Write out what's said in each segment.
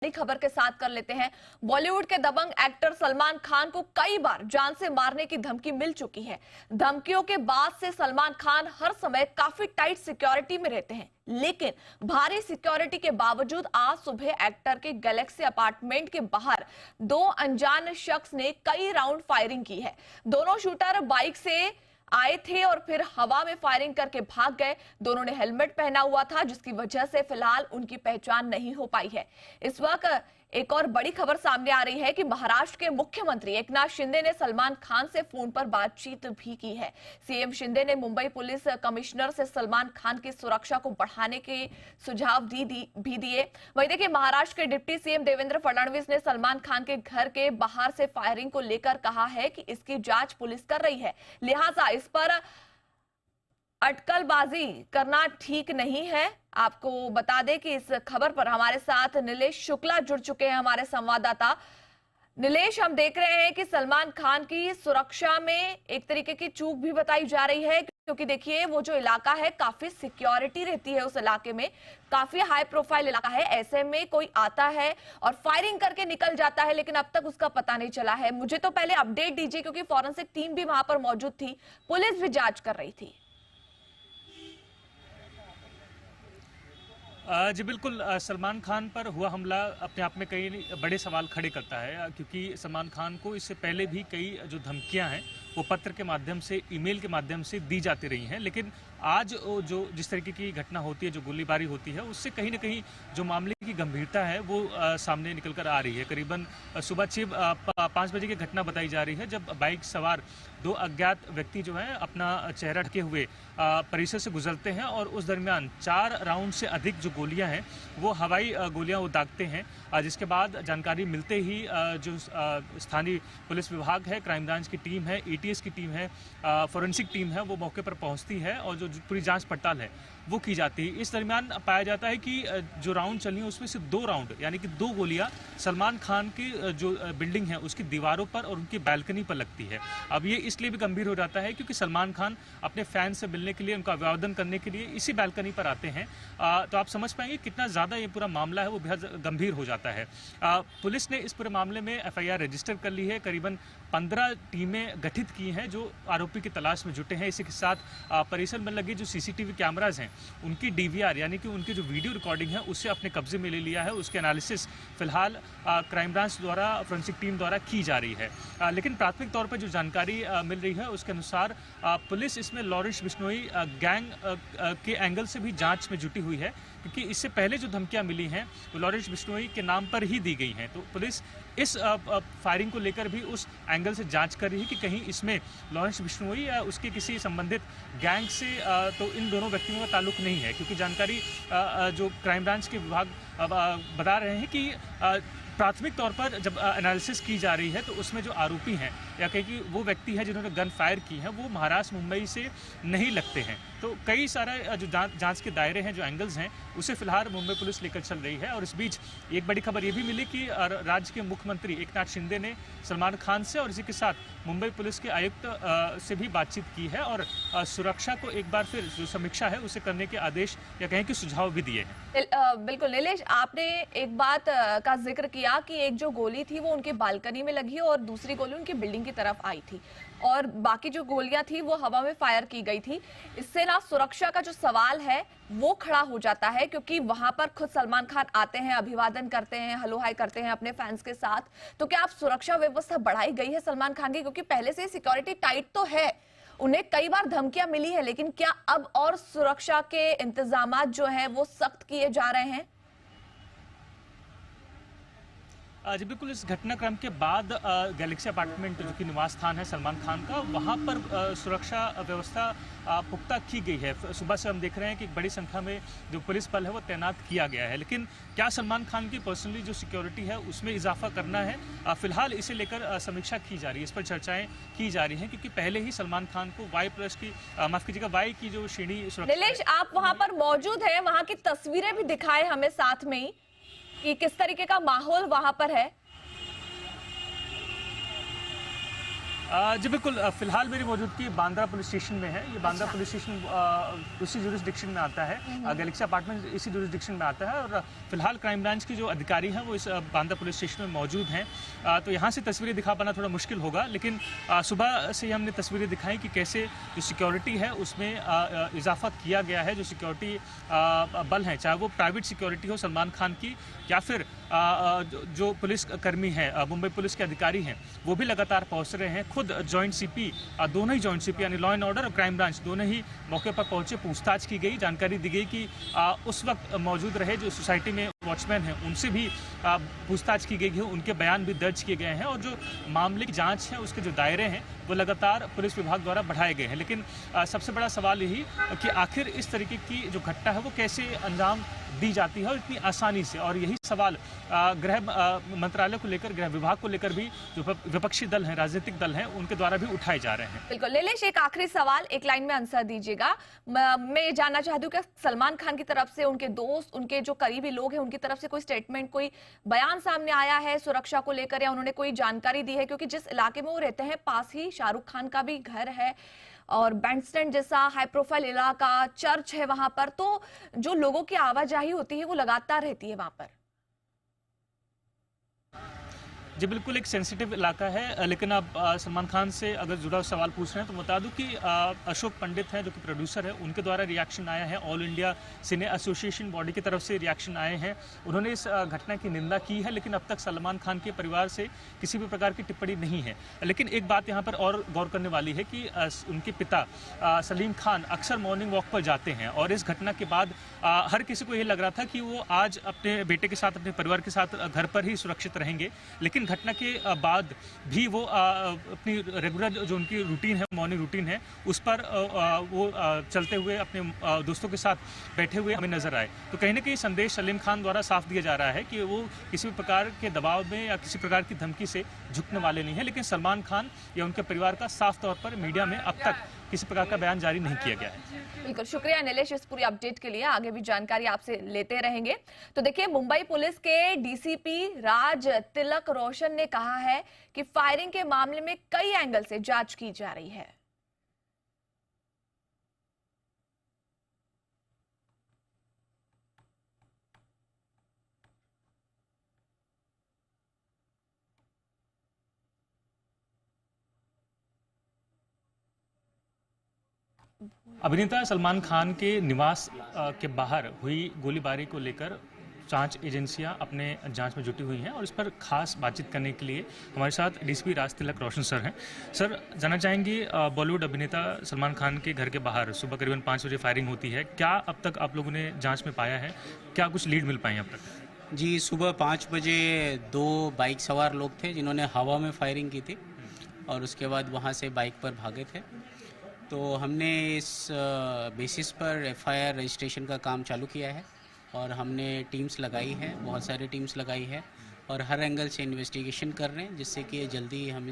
बड़ी खबर के साथ कर लेते हैं। बॉलीवुड के दबंग एक्टर सलमान खान को कई बार जान से मारने की धमकी मिल चुकी है। धमकियों के बाद से सलमान खान हर समय काफी टाइट सिक्योरिटी में रहते हैं, लेकिन भारी सिक्योरिटी के बावजूद आज सुबह एक्टर के गैलेक्सी अपार्टमेंट के बाहर दो अनजान शख्स ने कई राउंड फायरिंग की है। दोनों शूटर बाइक से आए थे और फिर हवा में फायरिंग करके भाग गए। दोनों ने हेलमेट पहना हुआ था, जिसकी वजह से फिलहाल उनकी पहचान नहीं हो पाई है। इस वक्त एक और बड़ी खबर सामने आ रही है कि महाराष्ट्र के मुख्यमंत्री एकनाथ शिंदे ने सलमान खान से फोन पर बातचीत भी की है। सीएम शिंदे ने मुंबई पुलिस कमिश्नर से सलमान खान की सुरक्षा को बढ़ाने के सुझाव भी दिए। वहीं देखिए, महाराष्ट्र के डिप्टी सीएम देवेंद्र फडणवीस ने सलमान खान के घर के बाहर से फायरिंग को लेकर कहा है कि इसकी जांच पुलिस कर रही है, लिहाजा इस पर अटकलबाजी करना ठीक नहीं है। आपको बता दें कि इस खबर पर हमारे साथ नीलेश शुक्ला जुड़ चुके हैं, हमारे संवाददाता। नीलेश, हम देख रहे हैं कि सलमान खान की सुरक्षा में एक तरीके की चूक भी बताई जा रही है, क्योंकि देखिए वो जो इलाका है काफी सिक्योरिटी रहती है, उस इलाके में काफी हाई प्रोफाइल इलाका है। ऐसे में कोई आता है और फायरिंग करके निकल जाता है, लेकिन अब तक उसका पता नहीं चला है। मुझे तो पहले अपडेट दीजिए, क्योंकि फॉरेंसिक टीम भी वहां पर मौजूद थी, पुलिस भी जांच कर रही थी। जी बिल्कुल, सलमान खान पर हुआ हमला अपने आप में कई बड़े सवाल खड़े करता है, क्योंकि सलमान खान को इससे पहले भी कई जो धमकियां हैं वो पत्र के माध्यम से, ईमेल के माध्यम से दी जाती रही हैं। लेकिन आज जो जिस तरीके की घटना होती है, जो गोलीबारी होती है, उससे कहीं ना कहीं जो मामले की गंभीरता है वो सामने निकल कर आ रही है। करीबन सुबह 5 बजे की घटना बताई जा रही है, जब बाइक सवार दो अज्ञात व्यक्ति जो है अपना चेहरा ढके हुए परिसर से गुजरते हैं और उस दरमियान 4 राउंड से अधिक जो गोलियां हैं वो हवाई गोलियां वो दागते हैं। जिसके बाद जानकारी मिलते ही जो स्थानीय पुलिस विभाग है, क्राइम ब्रांच की टीम है, एटीएस की टीम है, फॉरेंसिक टीम है, वो मौके पर पहुंचती है और जो पूरी जांच पड़ताल है वो की जाती है। इस दरमियान पाया जाता है कि जो राउंड चली उसमें से 2 राउंड यानी कि 2 गोलियां सलमान खान की जो बिल्डिंग है उसकी दीवारों पर और उनकी बैल्कनी पर लगती है। अब ये इसलिए भी गंभीर हो जाता है क्योंकि सलमान खान अपने फैन से मिलने के लिए, उनका अभिवादन करने के लिए इसी बैल्कनी पर आते हैं। तो आप समझ पाएंगे कितना ज़्यादा ये पूरा मामला है वो बेहद गंभीर हो जाता है। पुलिस ने इस पूरे मामले में एफआईआर रजिस्टर कर ली है। करीबन 15 टीमें गठित की हैं जो आरोपी की तलाश में जुटे हैं। इसी के साथ परिसर में लगे जो सीसीटीवी कैमराज हैं उनकी डीवीआर यानी कि उनकी जो वीडियो रिकॉर्डिंग है उससे अपने कब्जे में ले लिया है। उसके एनालिसिस फिलहाल क्राइम ब्रांच द्वारा, फोरेंसिक टीम द्वारा की जा रही है। लेकिन प्राथमिक तौर पर जो जानकारी मिल रही है उसके अनुसार पुलिस इसमें लॉरेंस बिश्नोई गैंग के एंगल से भी जांच में जुटी हुई है, क्योंकि इससे पहले जो धमकियां मिली हैं वो लॉरेंस बिश्नोई के नाम पर ही दी गई हैं। तो पुलिस इस फायरिंग को लेकर भी उस एंगल से जांच कर रही है कि कहीं इसमें लॉरेंस बिश्नोई या उसके किसी संबंधित गैंग से तो इन दोनों व्यक्तियों का ताल्लुक नहीं है। क्योंकि जानकारी जो क्राइम ब्रांच के विभाग बता रहे हैं कि प्राथमिक तौर पर जब एनालिसिस की जा रही है तो उसमें जो आरोपी हैं या कहीं कि वो व्यक्ति हैं जिन्होंने गन फायर की है वो महाराष्ट्र, मुंबई से नहीं लगते हैं। तो कई सारे जो जांच के दायरे हैं, जो एंगल्स हैं, उसे फिलहाल मुंबई पुलिस लेकर चल रही है। और इस बीच एक बड़ी खबर ये भी मिली कि राज्य के मुख्यमंत्री एकनाथ शिंदे ने सलमान खान से और इसी के साथ मुंबई पुलिस के आयुक्त से भी बातचीत की है और सुरक्षा को एक बार फिर जो समीक्षा है उसे करने के आदेश या कहें कि सुझाव भी दिए हैं। बिल्कुल नीलेश, आपने एक बात का जिक्र किया कि एक जो गोली थी वो उनकी बालकनी में लगी और दूसरी गोली उनकी बिल्डिंग की तरफ आई थी और बाकी जो गोलियां थी वो हवा में फायर की गई थी। इससे ना सुरक्षा का जो सवाल है वो खड़ा हो जाता है, क्योंकि वहां पर खुद सलमान खान आते हैं, अभिवादन करते हैं, हेलो हाय करते हैं अपने फैंस के साथ। तो क्या आप सुरक्षा व्यवस्था बढ़ाई गई है सलमान खान की, क्योंकि पहले से सिक्योरिटी टाइट तो है, उन्हें कई बार धमकियां मिली है, लेकिन क्या अब और सुरक्षा के इंतजाम जो हैं वो सख्त किए जा रहे हैं? जी बिल्कुल, इस घटनाक्रम के बाद गैलेक्सी अपार्टमेंट जो कि निवास स्थान है सलमान खान का, वहाँ पर सुरक्षा व्यवस्था पुख्ता की गई है। सुबह से हम देख रहे हैं कि एक बड़ी संख्या में जो पुलिस बल है वो तैनात किया गया है। लेकिन क्या सलमान खान की पर्सनली जो सिक्योरिटी है उसमें इजाफा करना है, फिलहाल इसे लेकर समीक्षा की जा रही है, इस पर चर्चाएं की जा रही हैं। क्योंकि पहले ही सलमान खान को वाई प्लस की माफ कीजिएगा वाई की जो श्रेणी सुरक्षा। नीलेश, आप वहां पर मौजूद है, वहां की तस्वीरें भी दिखाए हमें साथ में ही कि किस तरीके का माहौल वहां पर है। जी बिल्कुल, फिलहाल मेरी मौजूदगी बांद्रा पुलिस स्टेशन में है। ये बांद्रा अच्छा। पुलिस स्टेशन उसी जुरिस्डिक्शन में आता है। गैलेक्सी अपार्टमेंट इसी जुरिस्डिक्शन में आता है और फिलहाल क्राइम ब्रांच की जो अधिकारी हैं वो इस बांद्रा पुलिस स्टेशन में मौजूद हैं। तो यहाँ से तस्वीरें दिखा पाना थोड़ा मुश्किल होगा, लेकिन सुबह से ही हमने तस्वीरें दिखाई कि कैसे जो सिक्योरिटी है उसमें इजाफा किया गया है। जो सिक्योरिटी बल हैं, चाहे वो प्राइवेट सिक्योरिटी हो सलमान खान की या फिर जो पुलिस कर्मी हैं, मुंबई पुलिस के अधिकारी हैं, वो भी लगातार पहुंच रहे हैं। खुद जॉइंट सीपी, दोनों ही जॉइंट सीपी यानी लॉ एंड ऑर्डर और क्राइम ब्रांच दोनों ही मौके पर पहुंचे, पूछताछ की गई, जानकारी दी गई कि उस वक्त मौजूद रहे जो सोसाइटी में वॉचमैन हैं उनसे भी पूछताछ की गई है, उनके बयान भी दर्ज किए गए हैं और जो मामले की जांच है उसके जो दायरे हैं वो लगातार पुलिस विभाग द्वारा बढ़ाए गए हैं। लेकिन सबसे बड़ा सवाल यही कि आखिर इस तरीके की जो घटना है वो कैसे अंजाम दी जाती है और इतनी आसानी से, और यही सवाल गृह मंत्रालय को लेकर, गृह विभाग को लेकर भी जो विपक्षी दल हैं, राजनीतिक दल हैं, उनके द्वारा भी उठाए जा रहे हैं। बिल्कुल नीलेश, एक आखिरी सवाल, एक लाइन में आंसर दीजिएगा। मैं ये जानना चाहती हूँ कि सलमान खान की तरफ से उनके दोस्त, उनके जो करीबी लोग हैं, उनकी तरफ से कोई स्टेटमेंट, कोई बयान सामने आया है सुरक्षा को लेकर, या उन्होंने कोई जानकारी दी है? क्योंकि जिस इलाके में वो रहते हैं पास ही शाहरुख खान का भी घर है और बैंड स्टैंड जैसा हाई प्रोफाइल इलाका, चर्च है वहां पर, तो जो लोगों की आवाजाही होती है वो लगातार रहती है वहां पर। जी बिल्कुल, एक सेंसिटिव इलाका है, लेकिन आप सलमान खान से अगर जुड़ा सवाल पूछ रहे हैं तो बता दूं कि अशोक पंडित हैं जो कि प्रोड्यूसर है, उनके द्वारा रिएक्शन आया है। ऑल इंडिया सिने एसोसिएशन बॉडी की तरफ से रिएक्शन आए हैं। उन्होंने इस घटना की निंदा की है, लेकिन अब तक सलमान खान के परिवार से किसी भी प्रकार की टिप्पणी नहीं है। लेकिन एक बात यहाँ पर और गौर करने वाली है कि उनके पिता सलीम खान अक्सर मॉर्निंग वॉक पर जाते हैं और इस घटना के बाद हर किसी को ये लग रहा था कि वो आज अपने बेटे के साथ, अपने परिवार के साथ घर पर ही सुरक्षित रहेंगे। लेकिन घटना के बाद भी वो अपनी रेगुलर जो उनकी रूटीन है, मॉर्निंग रूटीन है, उस पर वो चलते हुए अपने दोस्तों के साथ बैठे हुए हमें नजर आए। तो कहीं ना कहीं संदेश सलीम खान द्वारा साफ दिया जा रहा है कि वो किसी भी प्रकार के दबाव में या किसी प्रकार की धमकी से झुकने वाले नहीं है। लेकिन सलमान खान या उनके परिवार का साफ तौर पर मीडिया में अब तक किसी प्रकार का बयान जारी नहीं किया गया है। बिल्कुल, शुक्रिया नीलेश इस पूरी अपडेट के लिए। आगे भी जानकारी आपसे लेते रहेंगे। तो देखिए, मुंबई पुलिस के डीसीपी राज तिलक रोशन ने कहा है कि फायरिंग के मामले में कई एंगल से जांच की जा रही है। अभिनेता सलमान खान के निवास के बाहर हुई गोलीबारी को लेकर जांच एजेंसियां अपने जांच में जुटी हुई हैं और इस पर खास बातचीत करने के लिए हमारे साथ डीसीपी राज तिलक रोशन सर हैं। सर, जानना चाहेंगे, बॉलीवुड अभिनेता सलमान खान के घर के बाहर सुबह करीबन 5 बजे फायरिंग होती है, क्या अब तक आप लोगों ने जांच में पाया है? क्या कुछ लीड मिल पाई अब तक? जी, सुबह 5 बजे 2 बाइक सवार लोग थे जिन्होंने हवा में फायरिंग की थी और उसके बाद वहाँ से बाइक पर भागे थे। तो हमने इस बेसिस पर एफआईआर रजिस्ट्रेशन का काम चालू किया है और हमने टीम्स लगाई है, बहुत सारी टीम्स लगाई है और हर एंगल से इन्वेस्टिगेशन कर रहे हैं जिससे कि जल्दी हम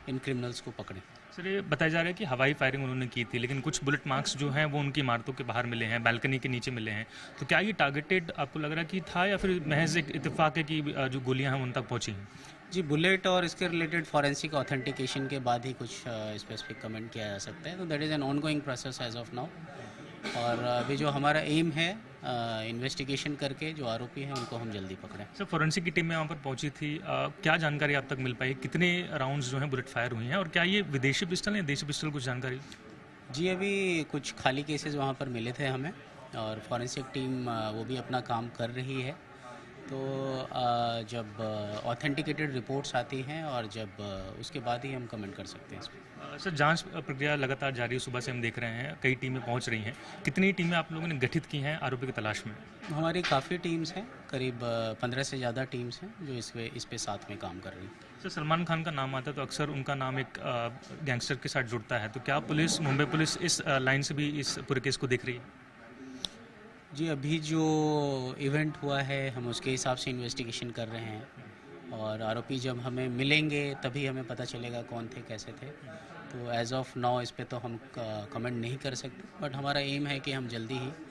इन क्रिमिनल्स को पकड़ें। सर, ये बताया जा रहा है कि हवाई फायरिंग उन्होंने की थी, लेकिन कुछ बुलेट मार्क्स जो हैं वो उनकी इमारतों के बाहर मिले हैं, बालकनी के नीचे मिले हैं। तो क्या ये टारगेटेड आपको लग रहा कि था या फिर महज एक इत्तेफाक है कि जो गोलियां हैं उन तक पहुंची हैं? जी, बुलेट और इसके रिलेटेड फॉरेंसिक ऑथेंटिकेशन के बाद ही कुछ स्पेसिफिक कमेंट किया जा सकता है। तो that is an ongoing process as of now और अभी जो हमारा एम है इन्वेस्टिगेशन करके जो आरोपी हैं उनको हम जल्दी पकड़ें। सर, फॉरेंसिक की टीम में वहाँ पर पहुंची थी, क्या जानकारी आप तक मिल पाई? कितने राउंड्स जो हैं बुलेट फायर हुई हैं और क्या ये विदेशी पिस्टल या देशी पिस्टल, कुछ जानकारी? जी, अभी कुछ खाली केसेस वहाँ पर मिले थे हमें और फॉरेंसिक टीम वो भी अपना काम कर रही है। तो जब ऑथेंटिकेटेड रिपोर्ट्स आती हैं और जब उसके बाद ही हम कमेंट कर सकते हैं इस पर। सर, जांच प्रक्रिया लगातार जारी है, सुबह से हम देख रहे हैं कई टीमें पहुंच रही हैं। कितनी टीमें आप लोगों ने गठित की हैं आरोपी की तलाश में? हमारी काफ़ी टीम्स हैं, करीब 15 से ज़्यादा टीम्स हैं जो इस पे साथ में काम कर रही हैं। सर, सलमान खान का नाम आता है तो अक्सर उनका नाम एक गैंगस्टर के साथ जुड़ता है, तो क्या पुलिस, मुंबई पुलिस इस लाइन से भी इस पूरे केस को देख रही है? जी, अभी जो इवेंट हुआ है हम उसके हिसाब से इन्वेस्टिगेशन कर रहे हैं और आरोपी जब हमें मिलेंगे तभी हमें पता चलेगा कौन थे, कैसे थे। तो एज ऑफ नाउ इस पे तो हम कमेंट नहीं कर सकते, बट हमारा एम है कि हम जल्दी ही